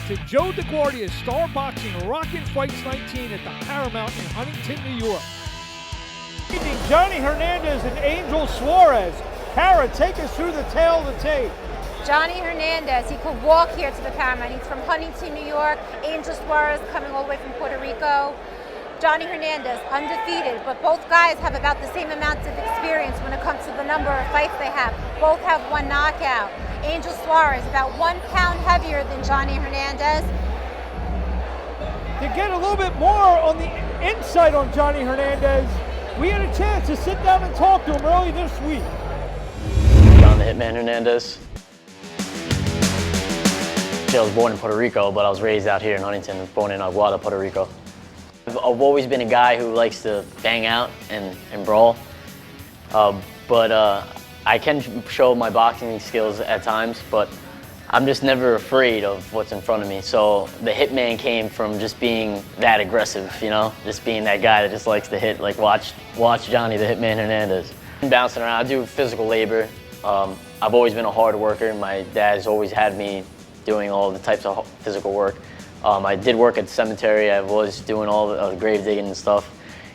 to Joe DeGuardia's Star Boxing Rockin' Fights 19 at the Paramount in Huntington, New York. Evening, Johnny Hernandez and Angel Suarez. Cara, take us through the tale of the tape. Johnny Hernandez, he could walk here to the Paramount. He's from Huntington, New York. Angel Suarez coming all the way from Puerto Rico. Johnny Hernandez, undefeated, but both guys have about the same amounts of experience when it comes to the number of fights they have. Both have one knockout. Angel Suarez, about 1 pound heavier than Johnny Hernandez. To get a little bit more on the insight on Johnny Hernandez, we had a chance to sit down and talk to him early this week. John the Hitman Hernandez. I was born in Puerto Rico, but I was raised out here in Huntington, born in Aguada, Puerto Rico. I've always been a guy who likes to bang out and brawl, but I can show my boxing skills at times, but I'm just never afraid of what's in front of me. So the Hitman came from just being that aggressive, you know, just being that guy that just likes to hit, like watch Johnny the Hitman Hernandez. Bouncing around, I do physical labor. I've always been a hard worker. My dad's always had me doing all the types of physical work. I did work at the cemetery. I was doing all the grave digging and stuff.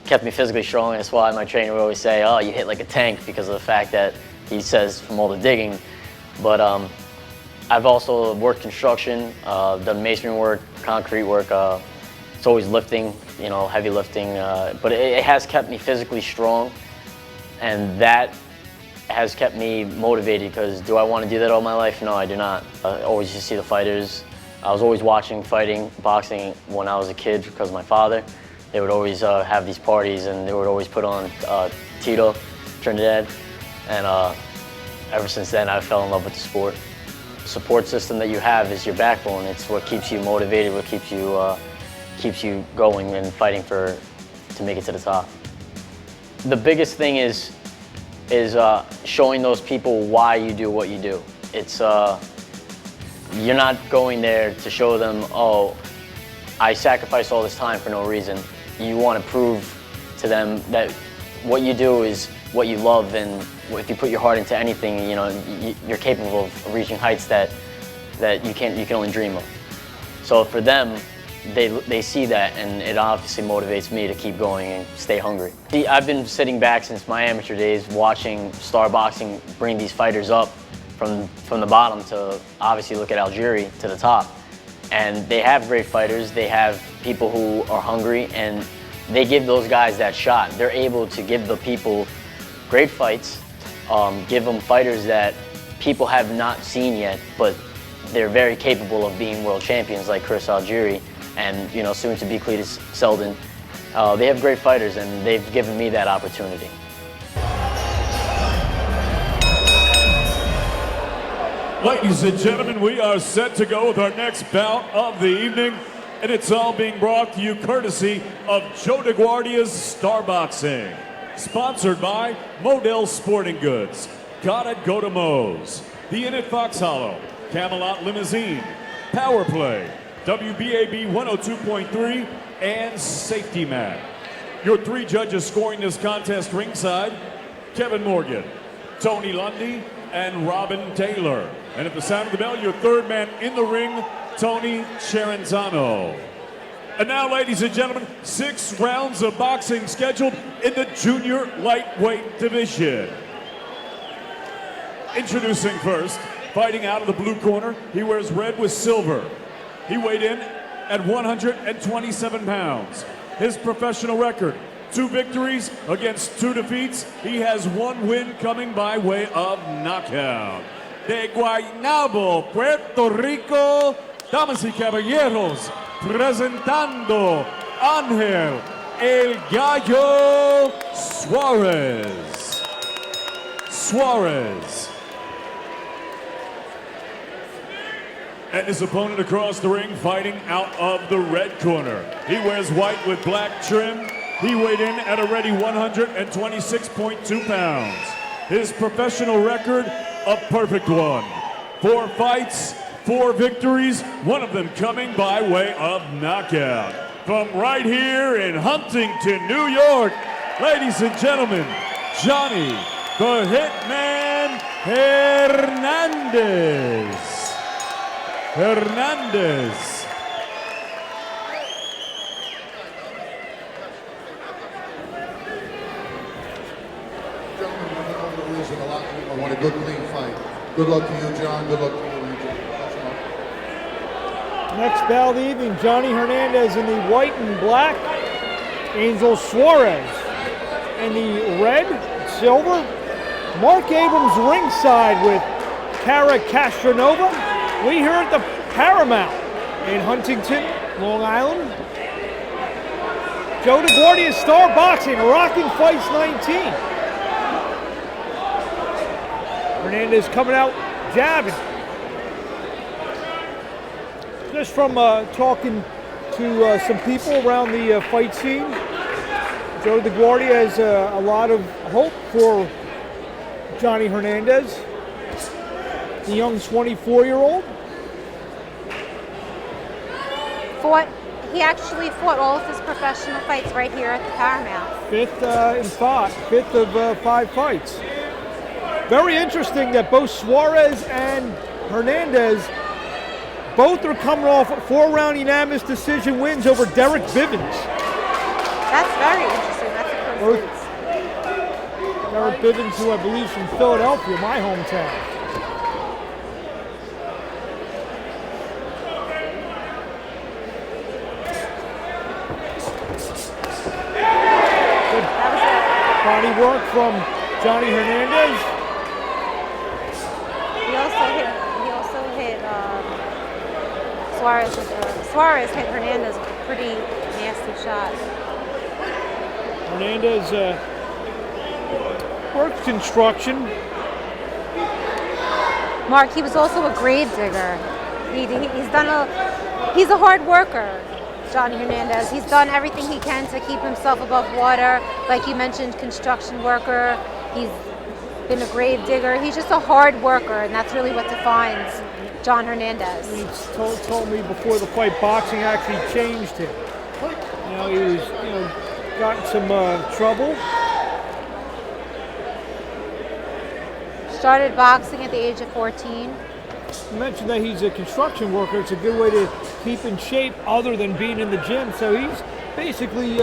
Kept me physically strong. That's why my trainer would always say, oh, you hit like a tank, because of the fact that he says from all the digging. But I've also worked construction, done masonry work, concrete work. It's always lifting, you know, heavy lifting. But it has kept me physically strong, and that has kept me motivated, because do I want to do that all my life? No, I do not. I always just see the fighters. I was always watching boxing when I was a kid because of my father. They would always have these parties, and they would always put on Tito, Trinidad, and ever since then I fell in love with the sport. The support system that you have is your backbone. It's what keeps you motivated, what keeps you going and fighting to make it to the top. The biggest thing is showing those people why you do what you do. It's you're not going there to show them, oh, I sacrificed all this time for no reason. You want to prove to them that what you do is what you love, and if you put your heart into anything, you know, you're capable of reaching heights that you can only dream of. So for them, they see that, and it obviously motivates me to keep going and stay hungry. See, I've been sitting back since my amateur days watching Star Boxing bring these fighters up from the bottom to obviously look at Algeria to the top. And they have great fighters, they have people who are hungry, and they give those guys that shot. They're able to give the people great fights, give them fighters that people have not seen yet, but they're very capable of being world champions, like Chris Algieri and, you know, soon to be Cletus Selden. They have great fighters, and they've given me that opportunity. Ladies and gentlemen, we are set to go with our next bout of the evening, and it's all being brought to you courtesy of Joe DeGuardia's Star Boxing. Sponsored by Model Sporting Goods, Gotta Go to Moe's, The Inn at Fox Hollow, Camelot Limousine, Power Play, WBAB 102.3, and Safety Mat. Your three judges scoring this contest ringside: Kevin Morgan, Tony Lundy, and Robin Taylor. And at the sound of the bell, your third man in the ring, Tony Cherenzano. And now, ladies and gentlemen, 6 rounds of boxing scheduled in the junior lightweight division. Introducing first, fighting out of the blue corner, he wears red with silver. He weighed in at 127 pounds. His professional record: 2 victories against 2 defeats. He has 1 win coming by way of knockout. De Guaynabo, Puerto Rico, damas y caballeros, presentando Ángel El Gallo Suarez. And his opponent across the ring, fighting out of the red corner. He wears white with black trim. He weighed in at a ready 126.2 pounds. His professional record, a perfect one. 4 fights, 4 victories, one of them coming by way of knockout. From right here in Huntington, New York, ladies and gentlemen, Johnny the Hitman Hernandez. boxers in the locker room. I want a good, clean fight. Good luck to you, John. Good luck to you, Angel. That's all. Next bout of the evening, Johnny Hernandez in the white and black, Angel Suarez in the red, silver. Marc Abrams ringside with Cara Castonuova. We here at the Paramount in Huntington, Long Island. Joe DeGuardia, Star Boxing, Rockin Fights 19. Hernandez coming out jabbing. Just from talking to some people around the fight scene, Joe DeGuardia has a lot of hope for Johnny Hernandez, the young 24-year-old. He actually fought all of his professional fights right here at the Paramount. Fifth of 5 fights. Very interesting that both Suarez and Hernandez both are coming off 4-round unanimous decision wins over Derek Bivens. That's very interesting. That's a coincidence. Derek Bivens, who I believe is from Philadelphia, my hometown. Good body work from Johnny Hernandez. He also hit Suarez. Suarez hit Hernandez with a pretty nasty shot. Hernandez works construction. Marc, he was also a grave digger. He's a hard worker, Johnny Hernandez. He's done everything he can to keep himself above water. Like you mentioned, construction worker. He's been a grave digger. He's just a hard worker, and that's really what defines John Hernandez. He told me before the fight, boxing actually changed him. He was, got in some trouble. Started boxing at the age of 14. You mentioned that he's a construction worker. It's a good way to keep in shape other than being in the gym. So he's basically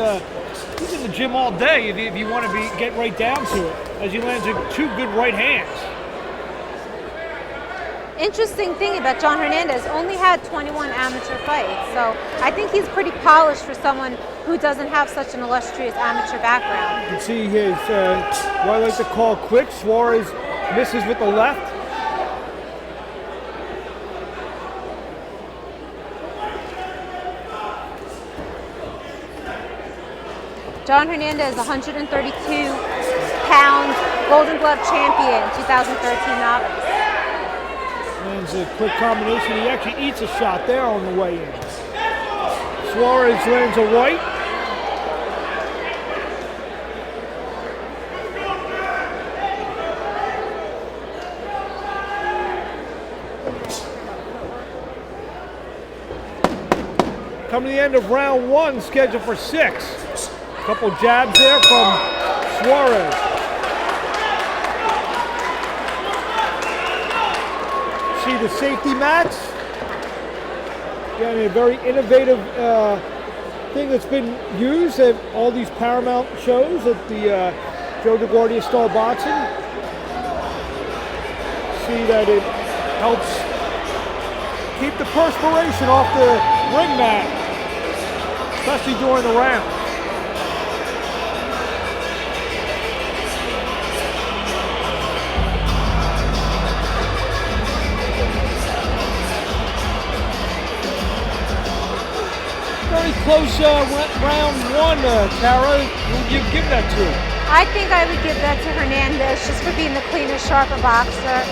he's in the gym all day if you want to get right down to it, as he lands 2 good right hands. Interesting thing about John Hernandez, only had 21 amateur fights. So I think he's pretty polished for someone who doesn't have such an illustrious amateur background. You can see his, what I like to call quick. Suarez misses with the left. John Hernandez, 132-pound Golden Glove champion, 2013 novice. Lands a quick combination. He actually eats a shot there on the way in. Suarez lands a right. Coming to the end of round 1, scheduled for 6. A couple jabs there from Suarez. See the safety mats. Again, a very innovative thing that's been used at all these Paramount shows at the Joe DeGuardia Star Boxing. See that it helps keep the perspiration off the ring mat, especially during the round. Very close round 1, Cara. Who would you give that to? I think I would give that to Hernandez just for being the cleaner, sharper boxer.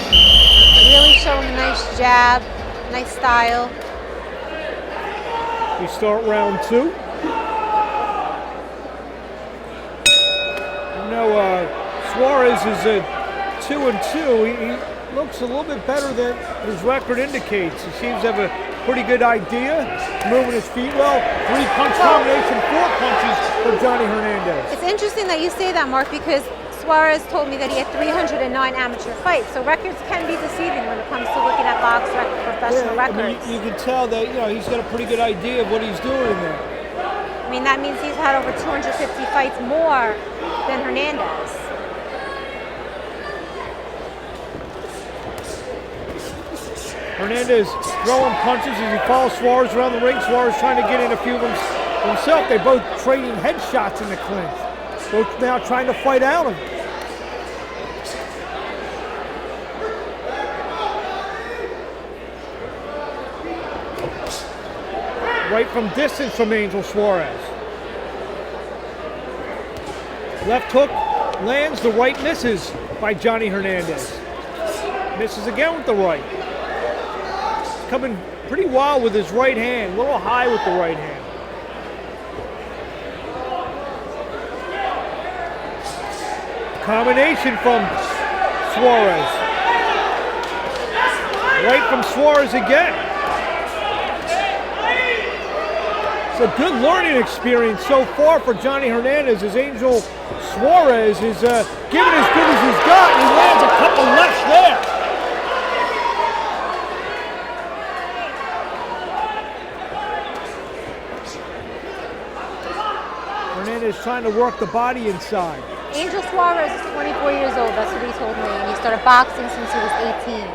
Really showing a nice jab, nice style. We start round 2. Suarez is a 2-2. He looks a little bit better than his record indicates. He seems to have a pretty good idea, moving his feet well. 3-punch combination, 4 punches for Johnny Hernandez. It's interesting that you say that, Marc, because Suarez told me that he had 309 amateur fights, so records can be deceiving when it comes to looking at professional records. You can tell that he's got a pretty good idea of what he's doing there. I mean, that means he's had over 250 fights more than Hernandez. Hernandez throwing punches as he follows Suarez around the ring. Suarez trying to get in a few of them himself. They both trading headshots in the clinch. Both now trying to fight out of it. Right from distance from Angel Suarez. Left hook lands, the right misses by Johnny Hernandez. Misses again with the right. He's coming pretty wild with his right hand, a little high with the right hand. Combination from Suarez. Right from Suarez again. It's a good learning experience so far for Johnny Hernandez as Angel Suarez is giving as good as he's got, and he lands a couple lefts there. Hernandez trying to work the body inside. Angel Suarez is 24 years old, that's what he told me, and he started boxing since he was 18.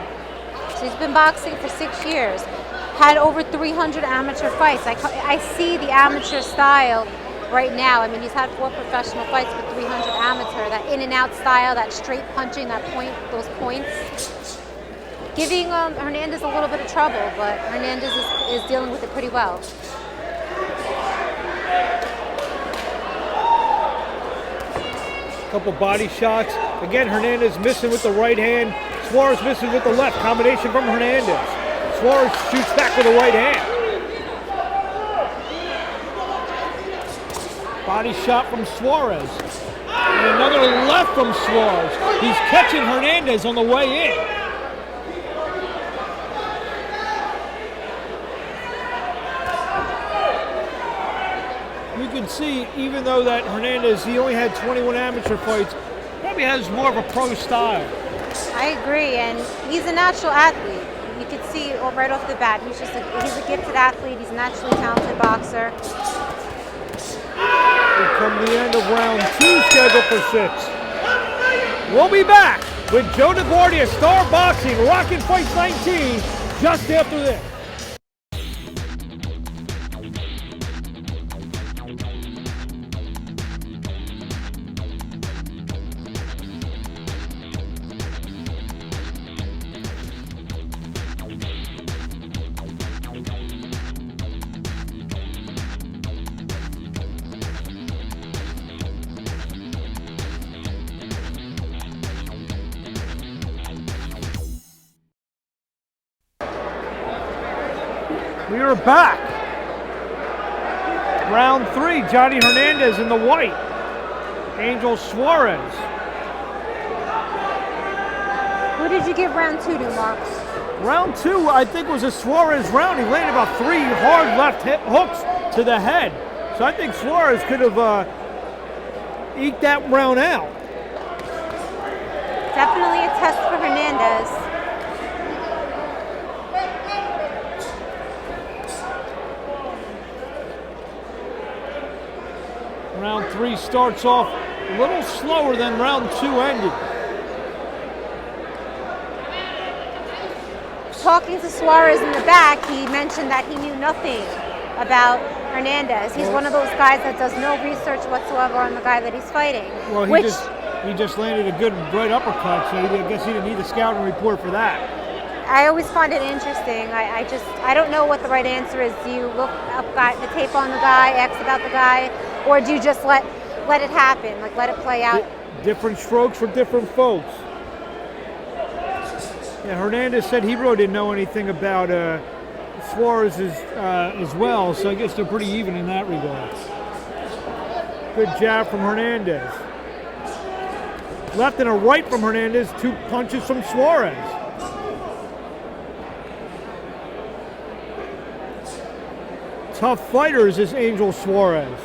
So he's been boxing for 6 years. Had over 300 amateur fights. I see the amateur style right now. I mean, he's had 4 professional fights with 300 amateur. That in and out style, that straight punching, that point, those points. Giving Hernandez a little bit of trouble, but Hernandez is dealing with it pretty well. Couple body shots. Again, Hernandez missing with the right hand. Suarez missing with the left. Combination from Hernandez. Suarez shoots back with the right hand. Body shot from Suarez. And another left from Suarez. He's catching Hernandez on the way in. You can see, even though that Hernandez, he only had 21 amateur fights, probably has more of a pro style. I agree, and he's a natural athlete. You can see right off the bat, he's a gifted athlete. He's a naturally talented boxer. We come to the end of round 2, scheduled for 6. We'll be back with Joe DeGuardia, Star Boxing, Rockin' Fights 19, just after this. We are back. Round 3, Johnny Hernandez in the white. Angel Suarez. Who did you give round 2 to, Marc? Round 2, I think, was a Suarez round. He landed about 3 hard left hooks to the head. So I think Suarez could have eked that round out. Definitely a test for Hernandez. Round 3 starts off a little slower than round 2 ended. Talking to Suarez in the back, he mentioned that he knew nothing about Hernandez. He's one of those guys that does no research whatsoever on the guy that he's fighting. Well, he just landed a good right uppercut, so I guess he didn't need a scouting report for that. I always find it interesting. I don't know what the right answer is. Do you look up the tape on the guy, ask about the guy, or do you just let it happen, like let it play out? Different strokes for different folks. Yeah, Hernandez said he really didn't know anything about Suarez as well, so I guess they're pretty even in that regard. Good jab from Hernandez. Left and a right from Hernandez, 2 punches from Suarez. Tough fighters is Angel Suarez.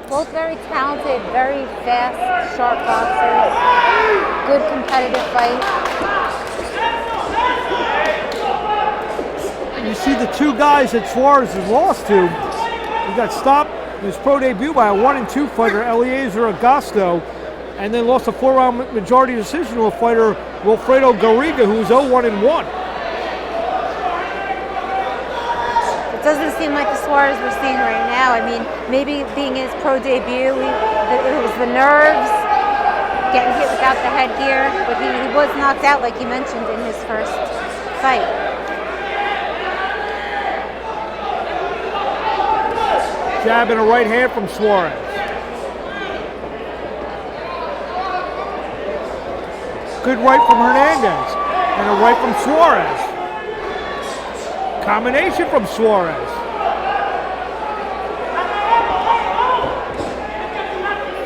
Both very talented, very fast, sharp boxers. Good competitive fight. You see the 2 guys that Suarez has lost to. He got stopped in his pro debut by a 1-2 fighter, Eliezer Augusto. and then lost a 4-round majority decision to a fighter, Wilfredo Garriga, who's 0-1-1. It doesn't seem like the Suarez we're seeing right now. I mean, maybe being his pro debut, it was the nerves, getting hit without the headgear, but he was knocked out, like you mentioned, in his first fight. Jab and a right hand from Suarez. Good right from Hernandez and a right from Suarez. Combination from Suarez.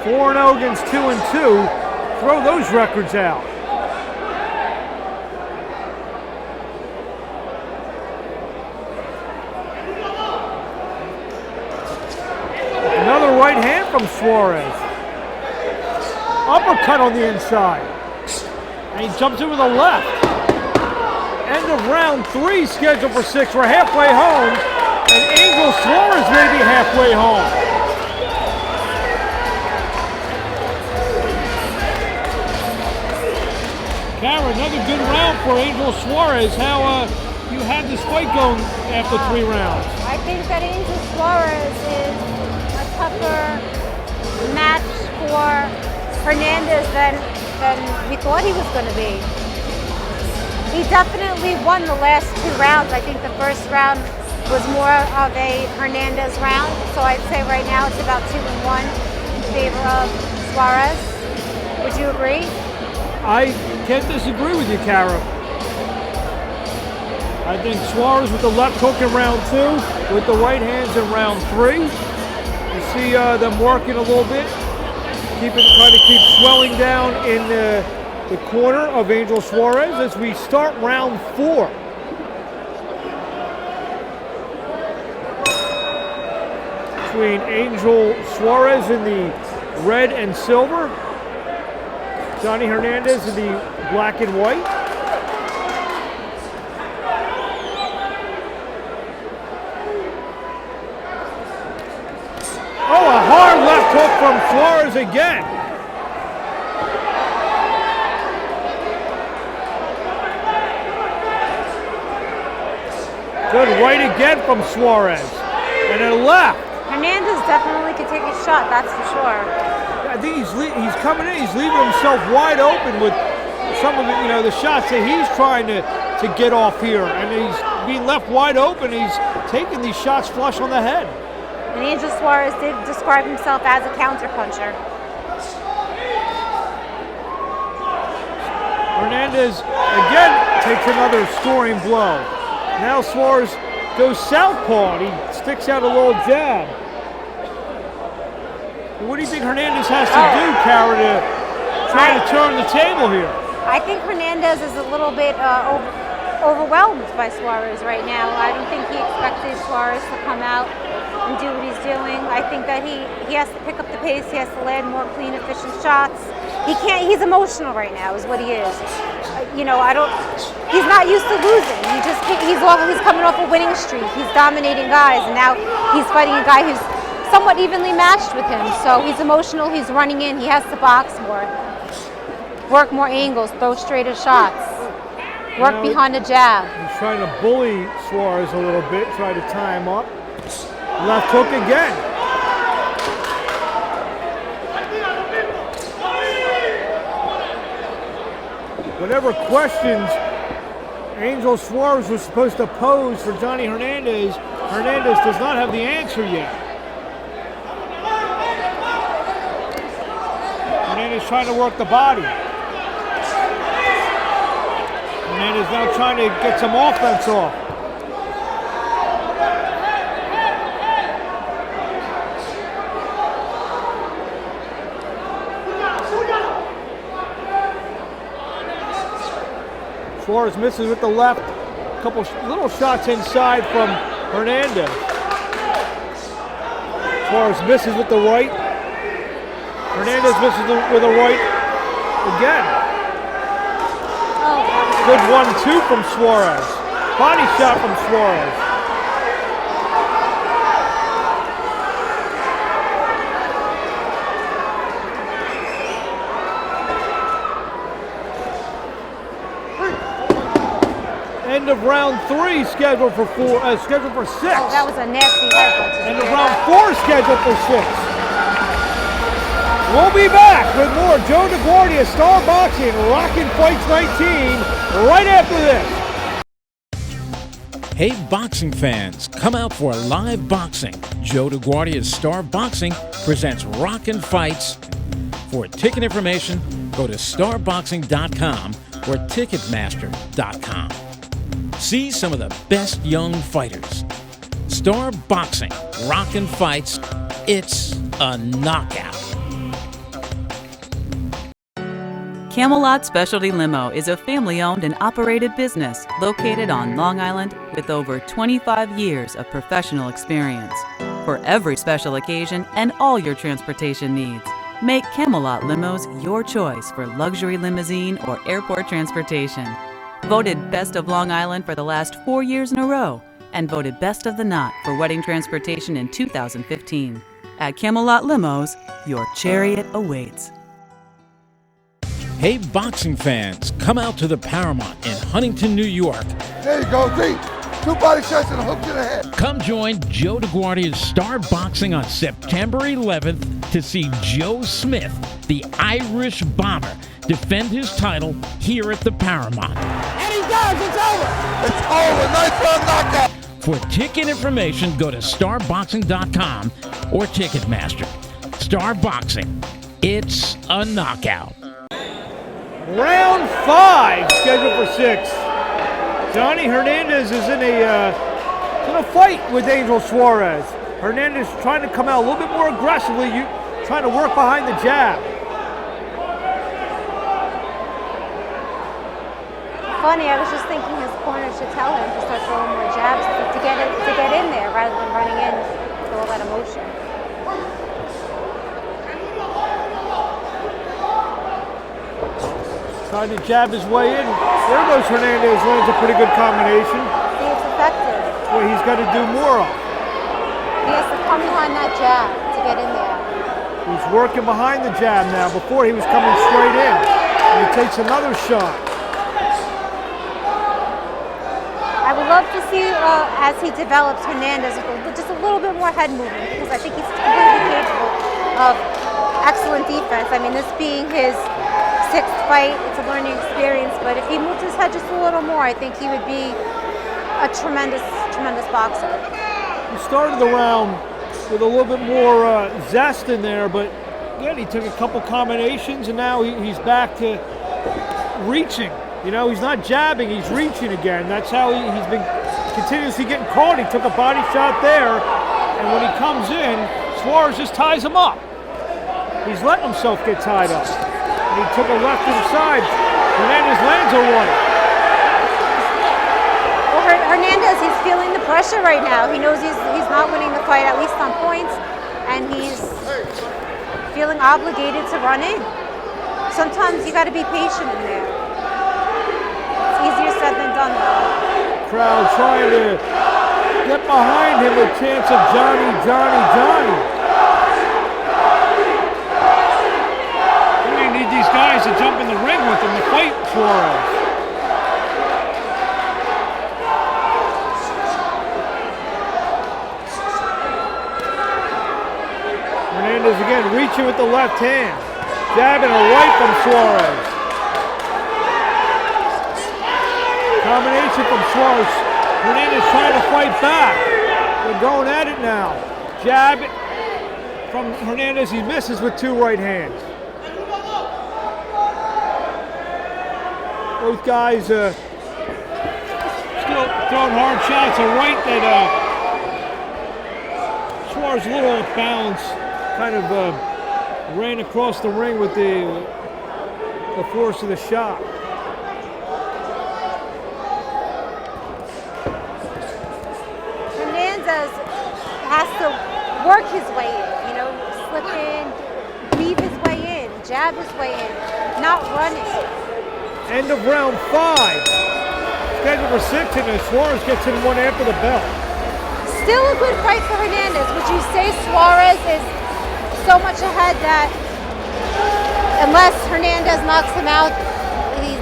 4-0 against 2-2. Throw those records out. Another right hand from Suarez. Uppercut on the inside. And he jumps in with a left. End of round 3, scheduled for 6. We're halfway home. And Angel Suarez may be halfway home. Cara, another good round for Angel Suarez. How you had this fight going after 3 rounds? I think that Angel Suarez is a tougher match for Hernandez than we thought he was going to be. He definitely won the last 2 rounds. I think the first round was more of a Hernandez round, so I'd say right now it's about 2-1 in favor of Suarez. Would you agree? I can't disagree with you, Cara. I think Suarez with the left hook in round 2, with the right hands in round 3. You see them working a little bit, trying to keep swelling down in the corner of Angel Suarez as we start round 4. Between Angel Suarez in the red and silver, Johnny Hernandez in the black and white. Oh, a hard left hook from Suarez again. Good right again from Suarez. And a left. Hernandez definitely could take a shot, that's for sure. I think he's coming in, he's leaving himself wide open with some of the shots that he's trying to get off here. And he's being left wide open, he's taking these shots flush on the head. And Angel Suarez did describe himself as a counterpuncher. Hernandez again takes another scoring blow. Now Suarez goes southpaw and he sticks out a little jab. What do you think Hernandez has to do, Cara, to try to turn the table here? I think Hernandez is a little bit overwhelmed by Suarez right now. I don't think he expected Suarez to come out and do what he's doing. I think that he has to pick up the pace. He has to land more clean, efficient shots. He's emotional right now, is what he is. He's not used to losing. He's coming off a winning streak. He's dominating guys, and now he's fighting a guy who's somewhat evenly matched with him. So he's emotional. He's running in. He has to box more, work more angles, throw straighter shots, work behind the jab. He's trying to bully Suarez a little bit, try to tie him up. Left hook again. Whatever questions Angel Suarez was supposed to pose for Johnny Hernandez, Hernandez does not have the answer yet. Hernandez trying to work the body. Hernandez now trying to get some offense off. Suarez misses with the left. A couple little shots inside from Hernandez. Suarez misses with the right. Hernandez misses with a right again. Good 1-2 from Suarez. Body shot from Suarez. of round 3 scheduled for 6. Oh, that was a nasty headbutt. End of round 4 scheduled for 6. We'll be back with more Joe DeGuardia Star Boxing Rockin' Fights 19 right after this. Hey boxing fans, come out for live boxing. Joe DeGuardia's Star Boxing presents Rockin' Fights. For ticket information, go to starboxing.com or ticketmaster.com. See some of the best young fighters. Star Boxing, Rockin' Fights, it's a knockout. Camelot Specialty Limo is a family-owned and operated business located on Long Island with over 25 years of professional experience. For every special occasion and all your transportation needs, make Camelot Limos your choice for luxury limousine or airport transportation. Voted Best of Long Island for the last 4 years in a row and voted Best of the Knot for wedding transportation in 2015. At Camelot Limos, your chariot awaits. Hey boxing fans, come out to the Paramount in Huntington, New York. There you go, D. 2 body shots and a hook to the head. Come join Joe DeGuardia's Star Boxing on September 11th to see Joe Smith, the Irish Bomber, defend his title here at the Paramount. And he does, it's over! It's over. Nice round knockout. For ticket information, go to starboxing.com or Ticketmaster. Star Boxing, it's a knockout. Round 5 scheduled for 6. Johnny Hernandez is in a fight with Angel Suarez. Hernandez trying to come out a little bit more aggressively, trying to work behind the jab. Funny, I was just thinking his corner should tell him to start throwing more jabs to get in there rather than running in with all that emotion. Trying to jab his way in. There goes Hernandez, lands a pretty good combination. See, it's effective. What he's got to do more of. He has to come behind that jab to get in there. He's working behind the jab now. Before he was coming straight in. And he takes another shot. I would love to see, as he develops Hernandez, just a little bit more head movement, because I think he's completely capable of excellent defense. I mean, this being his 6th fight, it's a learning experience, but if he moved his head just a little more, I think he would be a tremendous, tremendous boxer. He started the round with a little bit more zest in there, but again, he took a couple combinations, and now he's back to reaching. You know, he's not jabbing, he's reaching again. That's how he's been continuously getting caught. He took a body shot there, and when he comes in, Suarez just ties him up. He's letting himself get tied up. And he took a left inside. Hernandez lands a right. Well, Hernandez, he's feeling the pressure right now. He knows he's not winning the fight, at least on points, and he's feeling obligated to run in. Sometimes you got to be patient in there. It's easier said than done, though. Crowd trying to get behind him with chants of Johnny, Johnny, Johnny. We need these guys to jump in the ring with him to fight Suarez. Hernandez again reaching with the left hand. Jabbing a right from Suarez. Combination from Suarez. Hernandez trying to fight back. They're going at it now. Jab from Hernandez. He misses with 2 right hands. Both guys still throwing hard shots. A right that Suarez a little off balance. Kind of ran across the ring with the force of the shot. Hernandez has to work his way in, slip in, weave his way in, jab his way in, not running. End of round 5. Scheduled for 6, and Suarez gets in one after the bell. Still a good fight for Hernandez. Would you say Suarez is so much ahead that unless Hernandez knocks him out,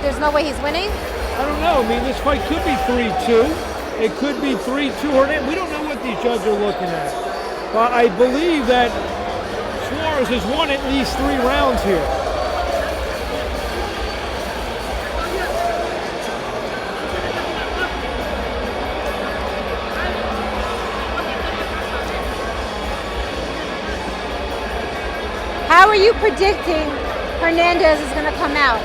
there's no way he's winning? I don't know. I mean, this fight could be 3-2. It could be 3-2 Hernandez. We don't know what these judges are looking at. But I believe that Suarez has won at least 3 rounds here. How are you predicting Hernandez is going to come out?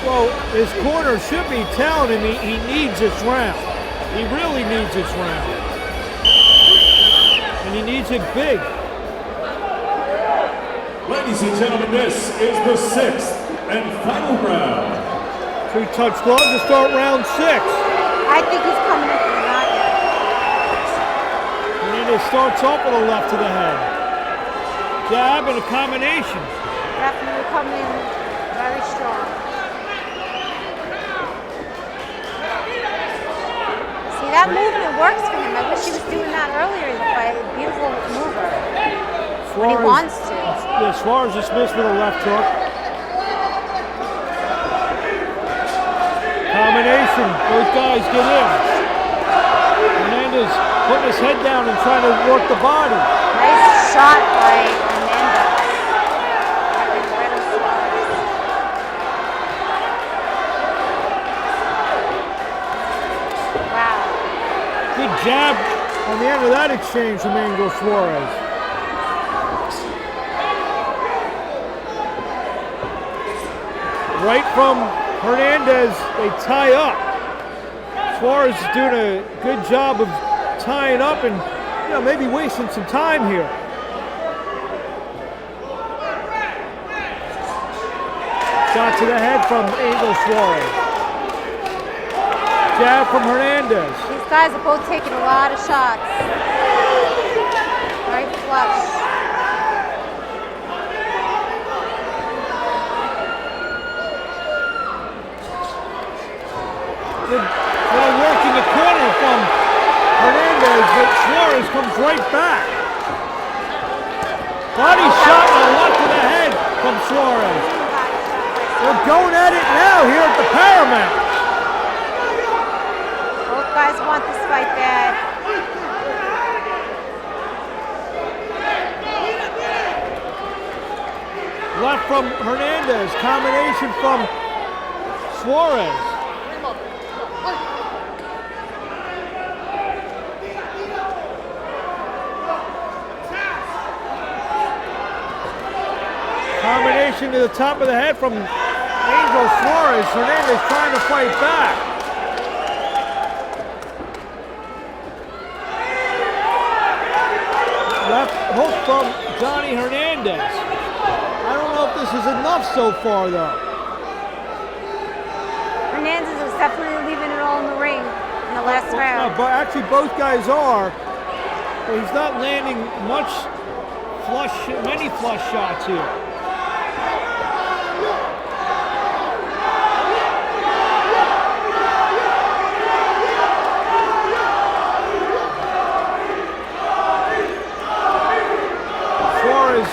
Well, his corner should be telling him he needs this round. He really needs this round. And he needs it big. Ladies and gentlemen, this is the 6th and final round. 3-touch glove to start round 6. I think he's coming in for the knockout. Hernandez starts off with a left to the head. Jab and a combination. Definitely coming in very strong. See, that movement works for him. I wish he was doing that earlier in the fight. Beautiful mover. When he wants to. Yeah, Suarez just missed with a left hook. Combination. Both guys get in. Hernandez putting his head down and trying to work the body. Nice shot by Hernandez. Getting rid of Suarez. Wow. Good jab on the end of that exchange from Angel Suarez. Right from Hernandez, they tie up. Suarez is doing a good job of tying up and maybe wasting some time here. Shot to the head from Angel Suarez. Jab from Hernandez. These guys are both taking a lot of shots. Right flush. Good work in the corner from Hernandez, but Suarez comes right back. Body shot and a left to the head from Suarez. They're going at it now here at the Paramount. Both guys want this fight bad. Left from Hernandez, combination from Suarez. Combination to the top of the head from Angel Suarez. Hernandez trying to fight back. Left hook from Johnny Hernandez. I don't know if this is enough so far, though. Hernandez is definitely leaving it all in the ring in the last round. No, but actually both guys are. But he's not landing many flush shots here. Suarez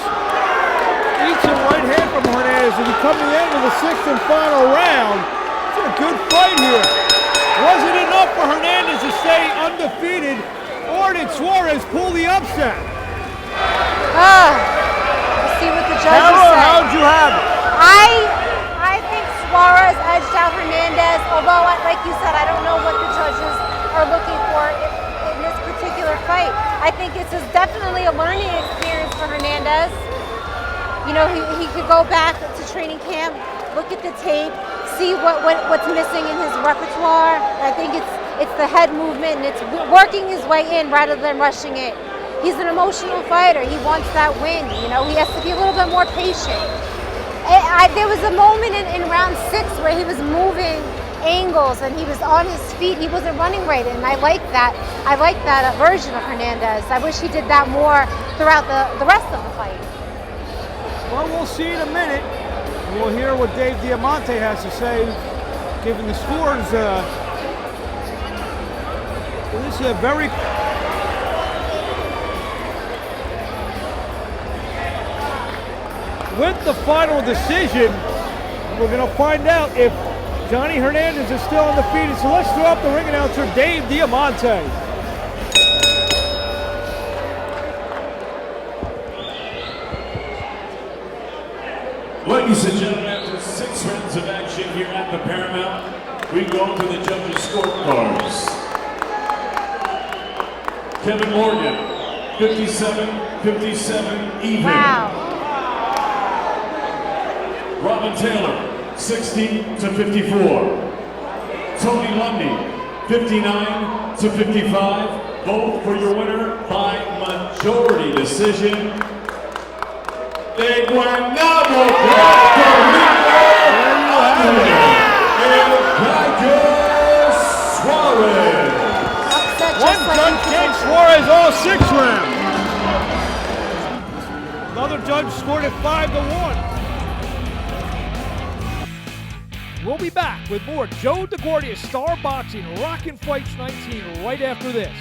eats a right hand from Hernandez as we come to the end of the 6th and final round. It's a good fight here. Wasn't enough for Hernandez to stay undefeated, or did Suarez pull the upset? We'll see what the judges Cara, say. how'd you have it? I think Suarez edged out Hernandez, although, like you said, I don't know what the judges are looking for in this particular fight. I think this is definitely a learning experience for Hernandez. You know, he could go back to training camp, look at the tape, see what's missing in his repertoire. I think it's the head movement and it's working his way in rather than rushing it. He's an emotional fighter. He wants that win. You know, he has to be a little bit more patient. There was a moment in round 6 where he was moving angles and he was on his feet. He wasn't running right, and I like that. I like that version of Hernandez. I wish he did that more throughout the rest of the fight. Well, we'll see in a minute. We'll hear what Dave Diamante has to say, given the scores. This is a very... With the final decision, we're going to find out if Johnny Hernandez is still undefeated, so let's throw up the ring announcer, Dave Diamante. Ladies and gentlemen, after 6 rounds of action here at the Paramount, we go to the judges' scorecards. Kevin Morgan, 57-57 even. Wow. Robin Taylor, 60-54. Tony Lundy, 59-55. Both for your winner by majority decision. De Guanabo, Puerto Rico, and Suarez. One judge gave Suarez all 6 rounds. Another judge scored it 5-1. We'll be back with more Joe DeGuardia Star Boxing Rockin' Fights 19 right after this.